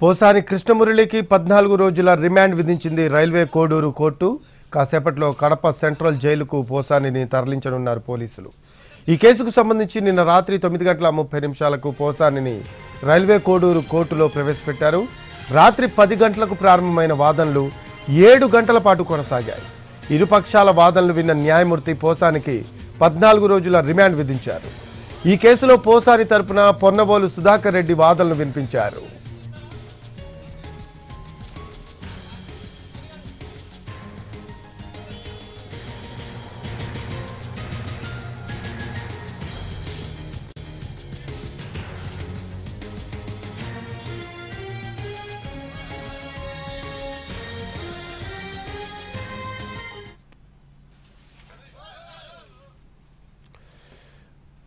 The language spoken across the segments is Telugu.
పోసాని కృష్ణమురళికి 14 రోజుల రిమాండ్ విధించింది రైల్వే కోడూరు కోర్టు. కాసేపట్లో కడప సెంట్రల్ జైలుకు పోసానిని తరలించనున్నారు పోలీసులు. ఈ కేసుకు సంబంధించి నిన్న రాత్రి 9:30 పోసానిని రైల్వే కోడూరు కోర్టులో ప్రవేశపెట్టారు. రాత్రి 10 గంటలకు ప్రారంభమైన వాదనలు 7 గంటల పాటు కొనసాగాయి. ఇరుపక్షాల వాదనలు విన్న న్యాయమూర్తి పోసానికి 14 రోజుల రిమాండ్ విధించారు. ఈ కేసులో పోసాని తరపున పొన్నవోలు సుధాకర్ రెడ్డి వాదనలు వినిపించారు.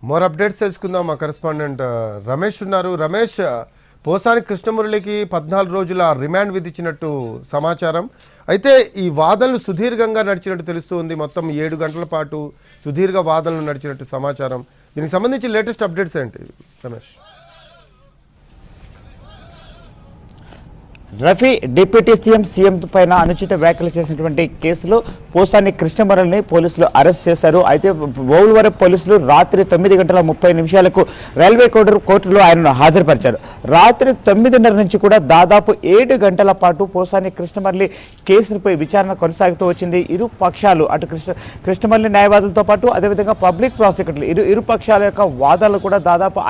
మోర్ అప్డేట్స్ తెలుసుకుందాం. మా కరెస్పాండెంట్ రమేష్ ఉన్నారు. రమేష్, పోసాని కృష్ణమురళికి 14 రోజుల రిమాండ్ విధించినట్టు సమాచారం. అయితే ఈ వాదనలు సుదీర్ఘంగా నడిచినట్టు తెలుస్తుంది. మొత్తం 7 గంటల పాటు సుదీర్ఘ వాదనలు నడిచినట్టు సమాచారం. దీనికి సంబంధించి లేటెస్ట్ అప్డేట్స్ ఏంటి రమేష్? రఫీ డిప్యూటీ సీఎం పైన అనుచిత వ్యాఖ్యలు చేసినటువంటి కేసులో పోసాని కృష్ణమురళిని పోలీసులు అరెస్ట్ చేశారు. అయితే ఓల్వరం పోలీసులు రాత్రి 9:30 రైల్వే కోర్టులో ఆయనను హాజరుపరిచారు. రాత్రి 9:30 నుంచి కూడా దాదాపు 7 గంటల పాటు పోసాని కృష్ణమురళి కేసులపై విచారణ కొనసాగుతూ వచ్చింది. ఇరు పక్షాలు అటు కృష్ణమురళి న్యాయవాదులతో పాటు అదేవిధంగా పబ్లిక్ ప్రాసిక్యూటర్లు ఇరు పక్షాల యొక్క వాదనలు కూడా దాదాపు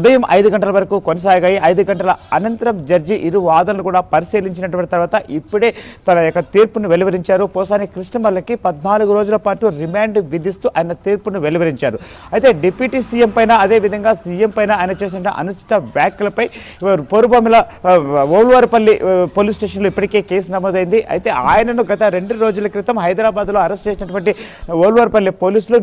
ఉదయం 5 గంటల వరకు కొనసాగాయి. 5 గంటల అనంతరం జడ్జి ఇరు వాదనలు కూడా పరిశీలించినటువంటి తర్వాత ఇప్పుడే తన యొక్క తీర్పును వెలువరించారు. పోసాని కృష్ణమురళికి 14 రోజుల పాటు రిమాండ్ విధిస్తూ ఆయన తీర్పును వెలువరించారు. అయితే డిప్యూటీ సీఎం పైన అదేవిధంగా సీఎం పైన ఆయన చేసిన అనుచిత వ్యాఖ్యలపై పోరుబొమ్మల ఓల్వారపల్లి పోలీస్ స్టేషన్లో ఇప్పటికే కేసు నమోదైంది. అయితే ఆయనను గత 2 రోజుల క్రితం హైదరాబాద్లో అరెస్ట్ చేసినటువంటి ఓల్వారపల్లి పోలీసులు